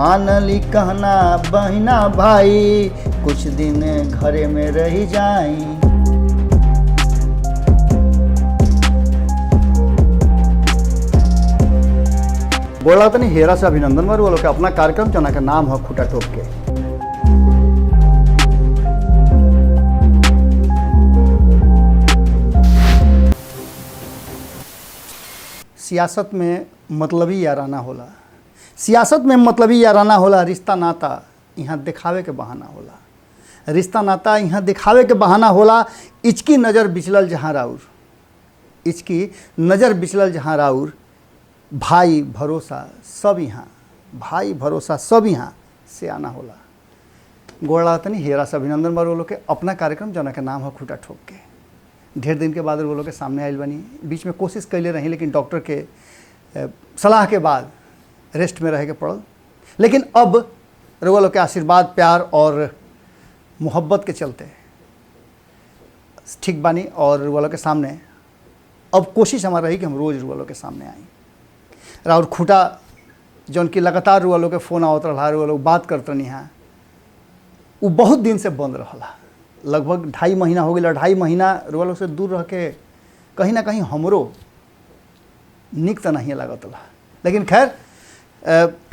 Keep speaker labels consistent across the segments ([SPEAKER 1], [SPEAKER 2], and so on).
[SPEAKER 1] मानली कहना बहिना भाई, कुछ दिन घरे में रही जाई। बोला तो नहीं हेरा से अभिनंदन मारू वालों के अपना कार्यक्रम जना का नाम है खूटा टोक के। सियासत में मतलबी याराना होला, सियासत में मतलबी याराना होला। रिश्ता नाता यहाँ दिखावे के बहाना होला, रिश्ता नाता यहाँ दिखावे के बहाना होला। इचकी नज़र बिचलल जहाँ राउर, इचकी नज़र बिचलल जहाँ राउर। भाई भरोसा सब यहाँ, भाई भरोसा सब यहाँ से आना होला। गोड़ा तनी हेरा से अभिनंदन बार बोलो के अपना कार्यक्रम जना के नाम है खूटा ठोक के। ढेर दिन के बाद बोलो के सामने आयल बनी, बीच में कोशिश कैले रही लेकिन डॉक्टर के सलाह के बाद रेस्ट में रह के पड़ल। लेकिन अब रुआ लोग के आशीर्वाद प्यार और मोहब्बत के चलते ठीक बानी और रुआ लोग के सामने अब कोशिश हमारा रही कि हम रोज़ रुआ लोग के सामने आई। और खूटा जौन की लगातार रुआ लोग के फ़ोन आवत रहा, रुआ लोग बात करते नहीं हैं, वो बहुत दिन से बंद रहा। लगभग 2.5 महीना हो गया। 2.5 महीना रुआ लोग से दूर रह के कहीं ना कहीं हमरो निक तो नहीं लागत रहा। लेकिन खैर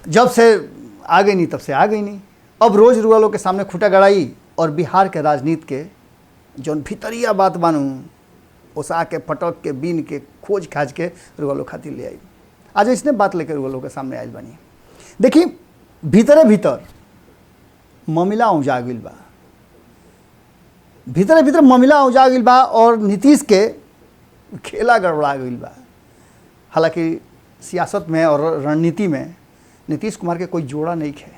[SPEAKER 1] जब से आ गई नहीं तब से आ गई नहीं। अब रोज़ रुआ लोग के सामने खूटा गड़ाई और बिहार के राजनीति के जौन भीतरिया बात बानू ओसा के फटक के बीन के खोज खाज के रुआ लोग खातिर ले आई। आज इसने बात लेकर रुआ लोग के सामने आयल बनी। देखिए भीतरे भीतर ममिला उजा गई बा, भीतरे भीतर ममिला उजा गई बा और नीतीश के खेला गड़बड़ा गई बा। हालांकि सियासत में और रणनीति में नीतीश कुमार के कोई जोड़ा नहीं है,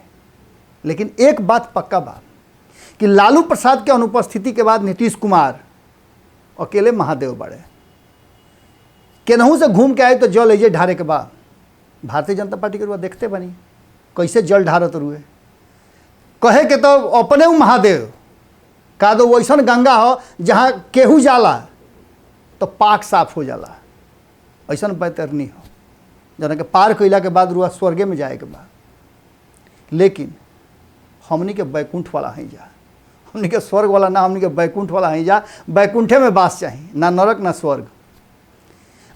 [SPEAKER 1] लेकिन एक बात पक्का बा कि लालू प्रसाद के अनुपस्थिति के बाद नीतीश कुमार अकेले महादेव बड़े। केनहू से घूम के आए तो जल ऐजे ढारे के बाद भारतीय जनता पार्टी के रुआ देखते बनी कैसे जल ढारत रुए। कहे के तो अपने महादेव का दो वैसा गंगा हो जहाँ केहू जाला तो पाक साफ हो जाला, ऐसा बैतरनी हो जना के पार कैला के बाद रुआ स्वर्गे में जाए के बाद। लेकिन हमनी के बैकुंठ वाला हैं जा, हमनी के स्वर्ग वाला ना, हमनी के बैकुंठ वाला हैं जा। बैकुंठे में बास चाहिए, ना नरक ना स्वर्ग।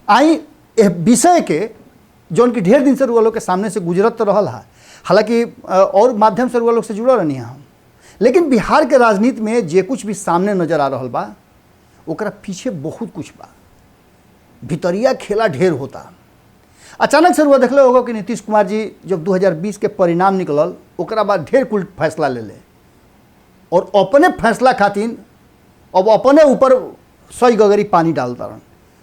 [SPEAKER 1] आई ए विषय के जौन की ढेर दिन से रुआ लोग के सामने से गुजरत तो रहल है, हालांकि और माध्यम से रुआ लोग से जुड़ल रहनी हम। लेकिन बिहार के राजनीति में जे कुछ भी सामने नजर आ रहा बा ओकरा पीछे बहुत कुछ बा, भितरिया खेला ढेर होता। अचानक से रुआ देखले होगा कि नीतीश कुमार जी जब 2020 के परिणाम निकलल ओकरा बाद ढेर कुल फैसला ले ले और अपने फैसला खातिर अब अपने ऊपर सही गगरी पानी डालता रहन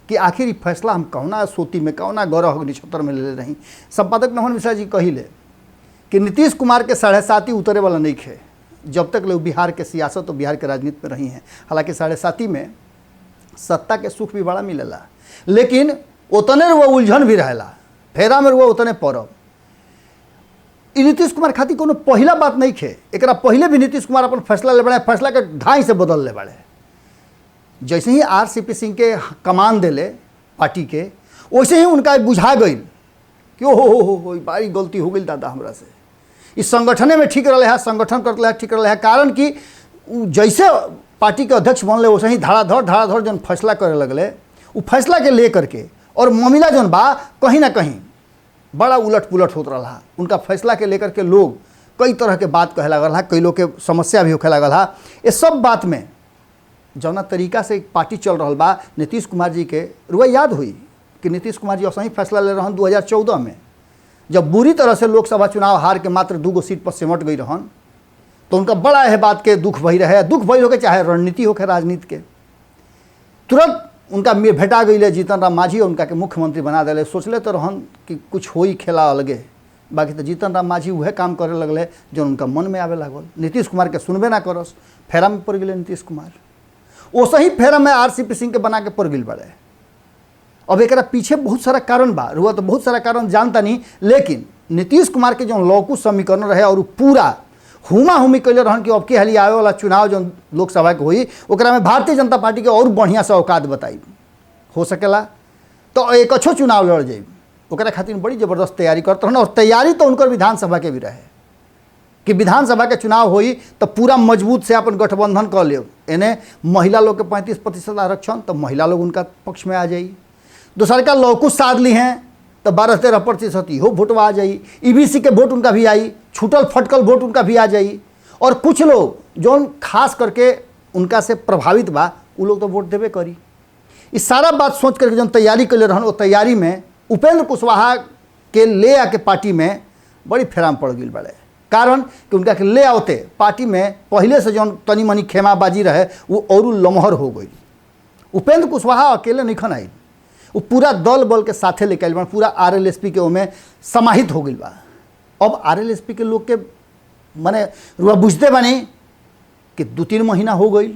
[SPEAKER 1] कि आखिर ये फैसला हम कौना सोती में कौना गौरव निछतर में ले रही। संपादक नमन मिश्रा जी कहिले कि नीतीश कुमार के 7.5 उतरे वाला नहीं खे जब तक लोग बिहार के सियासत और बिहार के राजनीति में रही हैं। हालांकि 7.5 में सत्ता के सुख भी बड़ा मिलेला, लेकिन उतने वो उलझन भी रहेला, फेरा में वो उतने पड़ब। नीतीश कुमार खातिर कोनो पहला बात नहीं खे। एक पहले भी नीतीश कुमार अपन फैसला ले बड़े, फैसला के ढाई से बदल ले बड़े। जैसे ही RCP सिंह के कमान दिले पार्टी के, वैसे ही उनका बुझा गई कि हो बड़ी गलती हो गई दादा हमरा से। इस संगठने में ठीक रहे है, संगठन करते है ठीक रहे है। कारण कि जैसे पार्टी के अध्यक्ष बनले वैसे ही धड़ाधड़ जन फैसला करे लगले, वो फैसला के ले करके और मामला जन बा कहीं ना कहीं बड़ा उलट पुलट होता रहा। उनका फैसला के लेकर के लोग कई तरह के बात कहे लगल है, कई लोग के समस्या भी होखे लगल है। ये सब बात में जौना तरीका से पार्टी चल रहा बा नीतीश कुमार जी के रुआ याद हुई कि नीतीश कुमार जी ऐसा ही फैसला ले रहन 2014 में, जब बुरी तरह से लोकसभा चुनाव हार के मात्र 2 सीट पर सिमट गई रहन, तो उनका बड़ा यह बात के दुख भई रहे। दुख भई होके चाहे रणनीति होके राजनीति के, तुरंत उनका भेटा गई जीतन राम मांझी और उनका के मुख्यमंत्री बना दिले। सोचले तो रहन कि कुछ हो ही खेला अलगे, बाकी तो जीतन राम मांझी वह काम करे लगले जो उनका मन में आवे लागल। नीतीश कुमार के सुनबे ना करस, फेरा में पड़ गए नीतीश कुमार। ओसे ही फेरा में RCP सिंह के बना के पड़ गई बड़े। अब एक पीछे बहुत सारा कारण बा, रुआ तो बहुत सारा कारण जानता नहीं, लेकिन नीतीश कुमार के जो लौकु समीकरण रहे और पूरा हुमा हुमी कैले रहन कि अब के हाली आवे वाला चुनाव जो लोकसभा के हुई ओकरा में भारतीय जनता पार्टी के और बढ़िया से औकात बताई हो सकेला तो एक अच्छो चुनाव लड़ जाए। ओकरा खातिर बड़ी जबरदस्त तैयारी करते रहन और तैयारी तो उनकर विधानसभा के भी रहे। कि विधानसभा के चुनाव होई तो पूरा मजबूत से अपन गठबंधन कर ले। एने महिला लोग के 35% आरक्षण, तो महिला लोग उनका पक्ष में आ जाई। दूसर का लौकुश साध ली हैं तो 12-13% इहो वोटवा आ जाई। ईबीसी के वोट उनका भी आई, छूटल फटकल वोट उनका भी आ जाई। और कुछ लोग जो खास करके उनका से प्रभावित बा उ लोग तो वोट देवे करी। इस सारा बात सोच करके जब तैयारी कर ले रहन, वो तैयारी में उपेंद्र कुशवाहा के ले आके पार्टी में बड़ी फेराम पड़ गई बड़े। कारण कि उनका के ले आवते पार्टी में पहले से जो तनी मनी खेमाबाजी रहे वो और लमहर हो गई। उपेंद्र कुशवाहा अकेले नहीं खन आई, वो पूरा दल बल के साथे लेके आइल बा, पूरा आरएलएसपी के ओमे समाहित हो गई बा। अब आरएलएसपी के लोग के माने रुआ बुझते बानी कि 2-3 महीना हो गई,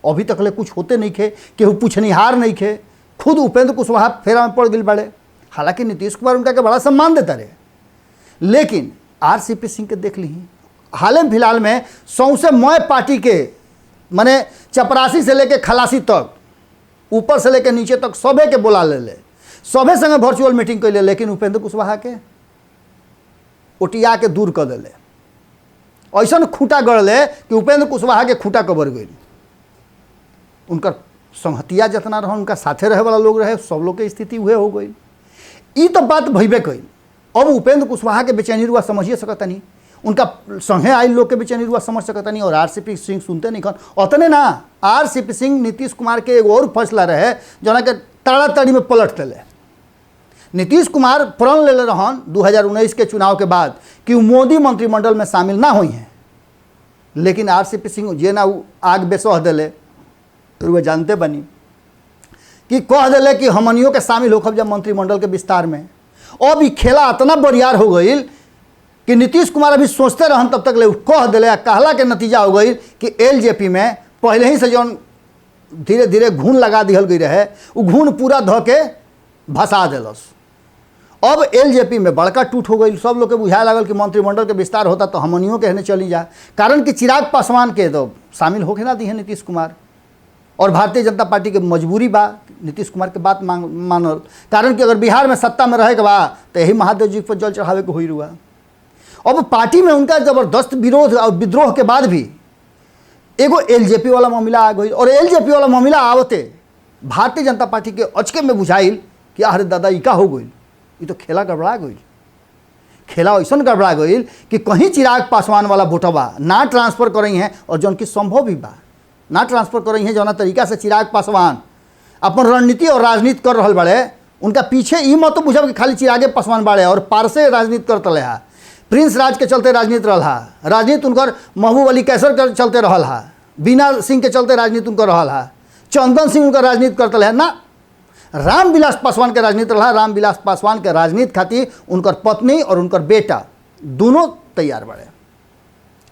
[SPEAKER 1] अभी तक ले कुछ होते नहीं खे, केहू पूछनिहार नहीं खे। खुद उपेंद्र कुशवाहा फेरा में पड़ गई बड़े। हालांकि नीतीश कुमार उनका के बड़ा सम्मान देता रहे, लेकिन आरसीपी सिंह के देख ली हाल फिलहाल में सौंसे मय पार्टी के माने चपरासी से लेके खलासी तक, ऊपर से लेके नीचे तक सबे के बुला ले, सबे संगे वर्चुअल मीटिंग कर ले, लेकिन उपेंद्र कुशवाहा के ओटिया के दूर कर दिले। ऐसा खूटा गढ़ ले कि उपेंद्र कुशवाहा के खूटा कबर गई। उनका संहतिया जितना रहा, उनका साथे रहे वाला लोग रहे, सब लोग के स्थिति हुए हो गई। ये तो बात भइबे कई। अब उपेंद्र कुशवाहा के बेचैनी रुआ समझिए सकता नहीं, उनका संगे आए लोग के बेचैनी रुआ समझ सकता नहीं, और आरसीपी सिंह सुनते नहीं खन। उतने ना आरसीपी सिंह नीतीश कुमार के एक और फैसला रहे जना के ताड़ाताड़ी में पलट दिले। नीतीश कुमार प्रण ले रहन 2019 के चुनाव के बाद कि मोदी मंत्रिमंडल में शामिल ना हुई हैं, लेकिन आरसीपी सिंह जे ना आग बेसह दिले, रुआ जानते बनी कि कह दिले कि हमनियों के शामिल होखब जब मंत्रिमंडल के विस्तार में। अब ये खेला इतना बरियार हो गई कि नीतीश कुमार अभी सोचते रहन तब तक ले कह दिले। कहला के नतीजा हो गई कि एलजेपी में पहले ही से जो धीरे धीरे घून लगा दिहल गई रहे, वो घून पूरा ध के भसा दिलस। अब एलजेपी में बड़का टूट हो गई। सब लोग के बुझाए लागल कि मंत्रिमंडल के विस्तार होता तो हमनियों के हने चली जा। कारण कि चिराग पासवान के तो शामिल होके ना दी है नीतीश कुमार, और भारतीय जनता पार्टी के मजबूरी बा नीतीश कुमार के बात मानल। कारण कि अगर बिहार में सत्ता में रहे के बा तो यही महादेव जी पर जल चढ़ावे के हुई रुआ। अब पार्टी में उनका जबरदस्त विरोध और विद्रोह के बाद भी एगो एलजेपी वाला मामला आ गई, और एलजेपी वाला मामला आवते भारतीय जनता पार्टी के अचके में बुझाइल कि अरे दादा ई का हो गई, ये तो खेला गड़बड़ा गई। खेला ऐसा गड़बड़ा गई कि कहीं चिराग पासवान वाला वोटवा ना ट्रांसफर कर रही हैं, और जौन की संभव भी बा ना ट्रांसफर कर रही हैं। जौना तरीका से चिराग पासवान अपन रणनीति और राजनीति कर रहा बड़े, उनका पीछे ई मत बुझब कि खाली चिरागे पासवान बाड़े और पारसे राजनीति करते रहा। प्रिंस राज के चलते राजनीति रहा, राजनीति उनकर महबूब अली कैसर के चलते रहा, बीना सिंह के चलते राजनीति उनकर रहा, चंदन सिंह उनका राजनीति करते रहे ना, रामविलास पासवान के राजनीति रहा। रामविलास पासवान के राजनीति खातिर उनकर पत्नी और उनकर बेटा दोनों तैयार बड़े।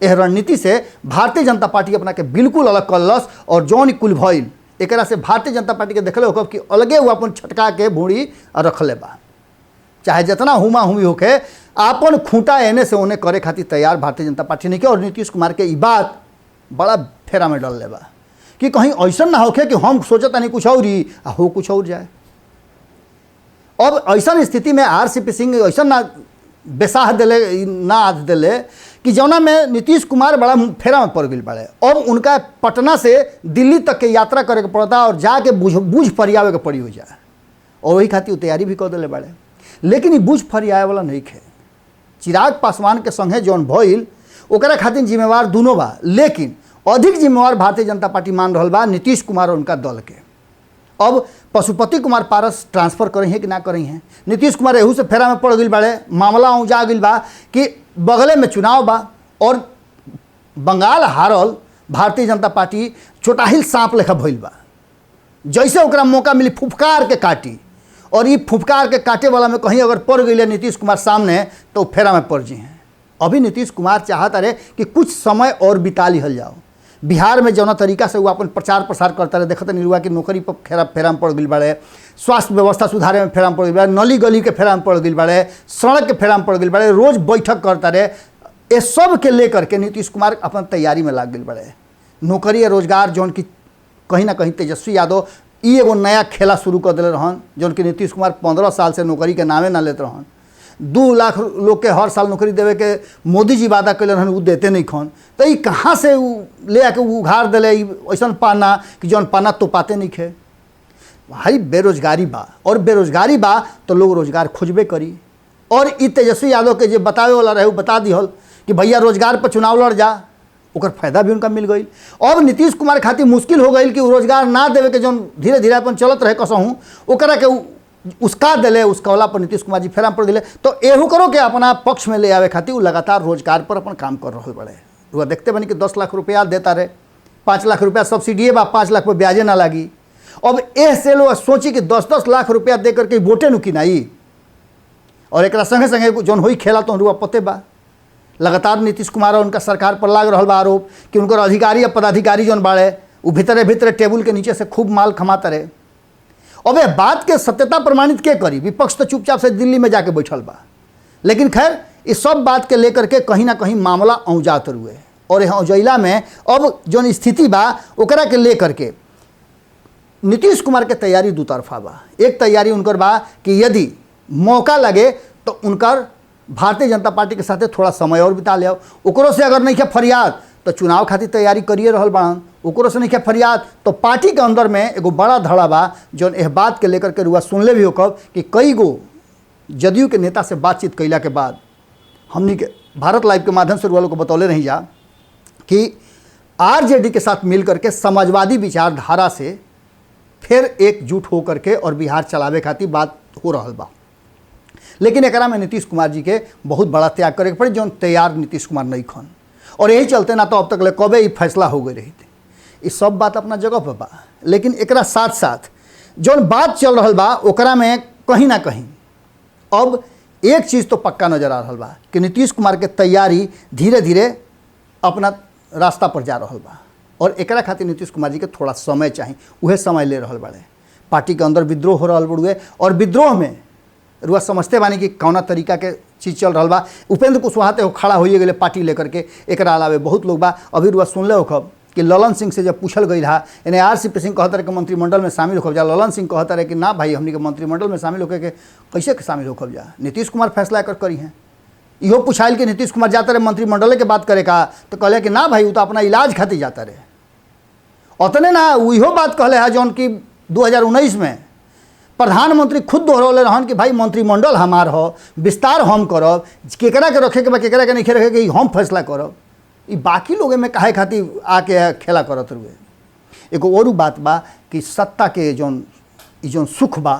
[SPEAKER 1] यह रणनीति से भारतीय जनता पार्टी अपना के बिल्कुल अलग करलस, और जौन कुल भइल एकरा से भारतीय जनता पार्टी के देखले होकर कि अलगे वो अपन छटका के भूड़ी रखले बा। चाहे जितना हुमा हुमी होके आपन खूंटा एने से ओने करे खातिर तैयार भारतीय जनता पार्टी नहीं के। और नीतीश कुमार के ई बात बड़ा फेरा में डल ले बा कि कहीं ऐसा ना होके कि हम सोचता नहीं कुछ और ही हो कुछ और जाए। अब ऐसा स्थिति में आरसीपी सिंह ऐसा ना बेसाह दिले ना आद दिले कि जौना में नीतीश कुमार बड़ा फेरा में पड़ गई पड़े। अब उनका पटना से दिल्ली तक के यात्रा करे के पड़ता, और जाके बूझ फरियावे के पड़ी हो जाए, और वही खातिर तैयारी भी कर दिले बड़े। लेकिन ये बूझ फरियावे वाला नहीं खे। चिराग पासवान के संगे जौन भइल ओकरा खातिर जिम्मेवार दोनों बा, लेकिन अधिक जिम्मेवार भारतीय जनता पार्टी मान रहा बा नीतीश कुमार और उनका दल के। अब पशुपति कुमार पारस ट्रांसफर करी है कि ना करी हैं, नीतीश कुमार एहू से फेरा में पड़ गई बड़े। मामला उजा गई बा कि बगले में चुनाव बा, और बंगाल हारल भारतीय जनता पार्टी चोटाहिल सांप लेखा भइल बा। जैसे ओकरा मौका मिली फुफकार के काटी, और ये फुफकार के काटे वाला में कहीं अगर पड़ गई नीतीश कुमार सामने तो फेरा में पड़ जी हैं। अभी नीतीश कुमार चाहता रहे कि कुछ समय और बिता लिहल जाओ। बिहार में जौना तरीका से वो अपन प्रचार प्रसार करता रहे, देखते नहीं हुआ कि नौकरी पर फेरा में पड़ गई बड़े, स्वास्थ्य व्यवस्था सुधारे में फेरा में पड़ गई बड़े, नली गली के फेरा में पड़ गई बड़े, सड़क के फेरा में पड़ गई बड़े, रोज बैठक करता रहे। ये सब के लेकर के नीतीश कुमार अपन तैयारी में लग गई बड़े। नौकरी या रोजगार जौन की कहीं ना कहीं तेजस्वी यादव ई एगो नया खेला शुरू कर दिले रहन, जौन कि नीतीश कुमार 15 साल से नौकरी के नामे ना लेते रहन। 2 लाख लोग के हर साल नौकरी देवे के मोदी जी वादा कैलन हन, उ देते नहीं खन। तो ये कहाँ से ले आके उघार दिले ऐसा पाना कि जौन पाना तो पाते नहीं खे। भाई बेरोजगारी बा, और बेरोजगारी बा तो लोग रोजगार खोजबे करी। और इ तेजस्वी यादव के जो बतावे वाला रहे बता दिहल कि भैया रोजगार पर चुनाव लड़ जा, ओकर फायदा भी उनका मिल गई। अब नीतीश कुमार खातिर मुश्किल हो गई कि रोजगार ना देवे के जौन धीरे धीरे अपन चलत रहे कसहूँ ओकरा के उसका दिले, उसकवला पर नीतीश कुमार जी फेरा पड़ गए। तो एहू करो के अपना पक्ष में ले आवे खातिर लगातार रोजगार पर अपन काम कर रहे बड़े। वह देखते बनी कि 10 लाख रुपया देता रहे, 5 लाख रुपया सब्सिडी बा, 5 लाख पर ब्याजे ना लागी। अब एह से लोग सोची कि 10-10 लाख रुपया दे करके वोटे नु किनाई, और एक संगे संगे जौन हुई खेला तो रुआ पते बा। लगातार नीतीश कुमार और उनका सरकार पर लाग रहा बा आरोप कि उनकर अधिकारी या पदाधिकारी जौन बाड़े वो भीतरे भीतरे टेबुल के नीचे से खूब माल कमाते रहे। अब ये बात के सत्यता प्रमाणित के करी, विपक्ष तो चुपचाप से दिल्ली में जाके बैठल बा। लेकिन खैर इस सब बात के लेकर के कहीं ना कहीं मामला औजात रुए, और यहाँ औजैला में अब जौन स्थिति बा ओकरा के लेकर के नीतीश कुमार के तैयारी दू तरफा बा। एक तैयारी उनकर बा कि यदि मौका लगे तो उनकर भारतीय जनता पार्टी के साथ थोड़ा समय और बिता ले, ओकरो से अगर नहीं है फरियाद तो चुनाव खातिर तैयारी करिए रहल बाड़न, ओकरो से नहीं है फरियाद तो पार्टी के अंदर में एगो बड़ा धड़ा बा जौन एह बात के लेकर के रुआ सुनले भी होकब कि कई गो जदयू के नेता से बातचीत कैला के बाद हमनी के भारत लाइव के माध्यम से रुआ लोग को बतौले नहीं जा कि आरजेडी के साथ मिल करके समाजवादी विचारधारा से फिर एकजुट हो करके और बिहार चलावे खातिर बात हो रहा बा। लेकिन एकरा में नीतीश कुमार जी के बहुत बड़ा त्याग करे के पड़ी, जौन तैयार नीतीश कुमार नहीं खन, और यही चलते ना तो अब तक ले कबे ही फैसला हो गई रही थी। ये सब बात अपना जगह पर बा, लेकिन एकरा साथ साथ जौन बात चल रहा बा ओकरा में कहीं ना कहीं अब एक चीज़ तो पक्का नजर आ रहा बा कि नीतीश कुमार के तैयारी धीरे धीरे अपना रास्ता पर जा रहा बा, और एकरा खातिर नीतीश कुमार जी के थोड़ा समय चाहिए, वह समय ले रहा बड़े। पार्टी के अंदर विद्रोह हो रहा बड़ुए, और विद्रोह में रुआ समझते बानी कि कौना तरीका के चीज़ चल रहा बा। उपेंद्र कुशवाहा ते खड़ा होइए गए पार्टी लेकर के, एकरा अलावे बहुत लोग बा। अभी रुआ सुनले होखब कि ललन सिंह से जब पूछल गई रहा यानी RCP सिंह कहता रहे कि मंत्रिमंडल में शामिल होखब जा, ललन सिंह कहता रहे कि ना भाई हमनी के मंत्रिमंडल में शामिल होकर के कैसे शामिल होखब जा, नीतीश कुमार फैसला कर करी हैं। इहो पूछाइल कि नीतीश कुमार जाता रहे मंत्रिमंडल के बात करे का, तो कहले कि ना भाई वो तो अपना इलाज खातिर जाता रहे। उतने ना इहो बात कहले है जौन कि 2019 में प्रधानमंत्री खुद दोहरौले रहन कि भाई मंत्रिमंडल हमार हो, विस्तार हम करब, केकरा के रखे के बा केकरा के नहीं रखे के हम फैसला करब। ई बाकी लोग में काहे खातिर आके खेला करत रुए। एगो और बात बा कि सत्ता के जौन सुख बा,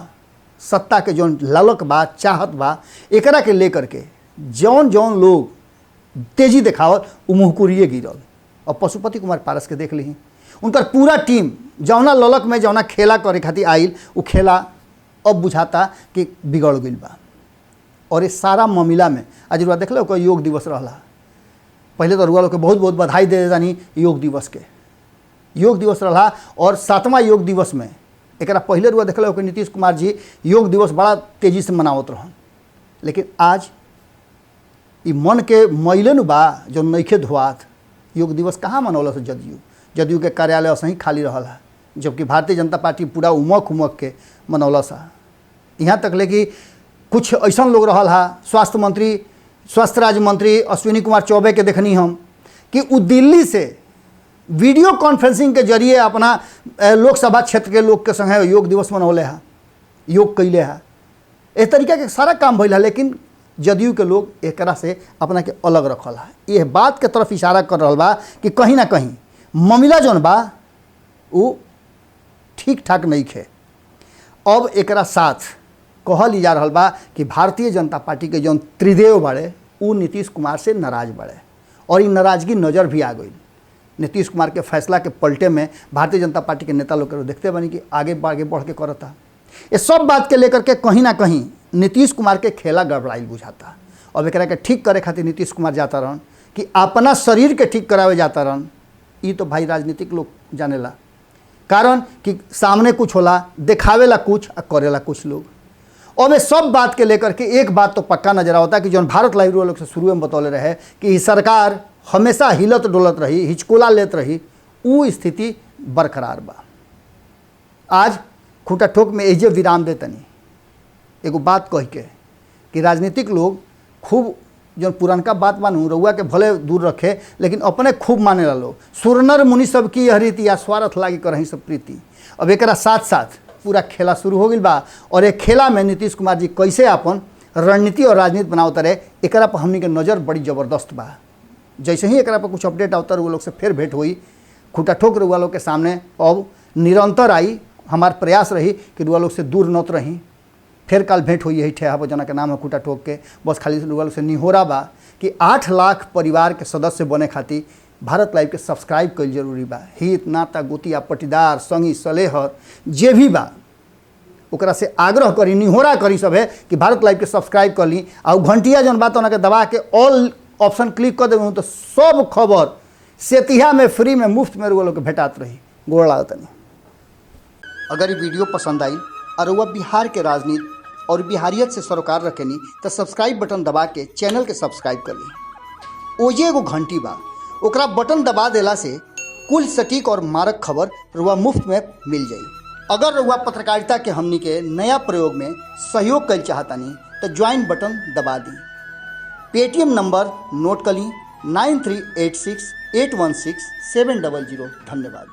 [SPEAKER 1] सत्ता के जौन ललक बा, चाहत बा, एकरा के लेकर के जौन जौन लोग तेजी देखावत उ मुँहकुरिए गिरल। और पशुपति कुमार पारस के देख ली, उनकर पूरा टीम जौना ललक में जौना खेला करे खातिर आइल उ खेला अब बुझाता कि बिगड़ गई बा। और इस सारा मामला में आज रुआ देख लो कोई योग दिवस रहा, पहले तो रुआ लोग के बहुत बहुत बधाई दे देतानी योग दिवस के। योग दिवस रहा और 7वां योग दिवस में एकरा पहले रुआ देख लो कि नीतीश कुमार जी योग दिवस बड़ा तेजी से मनावत रहन। लेकिन आज ई मन के मैले नु बा जो नइखे धोआत, योग दिवस कहाँ मनौलस जदयू के कार्यालय असही खाली रहा है, जबकि भारतीय जनता पार्टी पूरा उमक के मनौलस है। यहाँ तक ले कि कुछ ऐसा लोग रहा है, स्वास्थ्य राज्य मंत्री अश्विनी कुमार चौबे के देखनी हम कि वो दिल्ली से वीडियो कॉन्फ्रेंसिंग के जरिए अपना लोकसभा क्षेत्र के लोग के संगे योग दिवस मनौले है, योग कैले है। इस तरीका के सारा काम भइल है, लेकिन जदयू के लोग एकरा से अपना के अलग रखल है। यह बात के तरफ इशारा कर रहा बा कि कहीं ना कहीं मामला जौन बा वो ठीक ठाक नहीं खे। अब एकरा साथ कहल जा रहा बा कि भारतीय जनता पार्टी के जौन त्रिदेव बड़े वो नीतीश कुमार से नाराज बड़े, और ये नाराजगी नज़र भी आ गई नीतीश कुमार के फैसला के पलटे में। भारतीय जनता पार्टी के नेता लोग के देखते बनी कि आगे बढ़ के करता। ये सब बात के लेकर के कहीं ना कहीं नीतीश कुमार के खेला गड़बड़ाइल बुझाता। अब एकरा के ठीक करे खातिर नीतीश कुमार जाता रहन कि अपना शरीर के ठीक करावे जाता रहन। ये तो भाई राजनीतिक लोग जानेला, कारण कि सामने कुछ होला, देखावेला कुछ और करेला कुछ लोग। और ये सब बात के लेकर के एक बात तो पक्का नजर आता कि जो भारत लाइव लोग से शुरू में बतौले रहे कि सरकार हमेशा हिलत डोलत रही, हिचकोला लेत रही, वो स्थिति बरकरार बा। आज खूंटा ठोक में एजे विराम देतनी एगो बात कह के कि राजनीतिक लोग खूब जो पुरनका बात मानू रउआ के भले दूर रखे, लेकिन अपने खूब माने ला लोग। सुरनर मुनि सब की यह रीति या स्वार्थ लागी करही सब प्रीति। अब एक साथ साथ पूरा खेला शुरू हो गई बा और एक खेला में नीतीश कुमार जी कैसे अपन रणनीति और राजनीति बनावत रहे, एक पर हमनी के नज़र बड़ी ज़बरदस्त बा। जैसे ही एक पर कुछ अपडेट आवता वो लोग से फिर भेंट हुई, खूटा ठोक रुआ लोग के सामने अब निरंतर आई। हमार प्रयास रही कि रुआ लोग से दूर नत रही। फिर कल भेंट हुई यही ठेहा जना के नाम है खूटा ठोक के। बस खाली रुआ लोग से निहोरा बा कि 8 लाख परिवार के सदस्य बने खातिर भारत लाइव के सब्सक्राइब कईल जरूरी बा। हित नाता गोतिया पटीदार संगी सलेहर जे भी बा ओकरा से आग्रह करी, निहोरा करी सब है कि भारत लाइव के सब्सक्राइब कर ली और घंटिया जन बात के दबा के ऑल ऑप्शन क्लिक कर देबू तो सब खबर सेतिहा में फ्री में मुफ्त में रुआ लोग के भेटात रही। गोड़ लागतनी। अगर ये वीडियो पसंद आई और वह बिहार के राजनीति और बिहारियत से सरोकार रखेनी तो सब्सक्राइब बटन दबा के चैनल के सब्सक्राइब कर ली। ओजे एगो घंटी बा, ओकरा बटन दबा देला से कुल सटीक और मारक खबर रुआ मुफ्त में मिल जाई। अगर रुआ पत्रकारिता के हमनी के नया प्रयोग में सहयोग कर चाहतानी तो ज्वाइन बटन दबा दी। पेटीएम नंबर नोट कर ली 9386816700। धन्यवाद।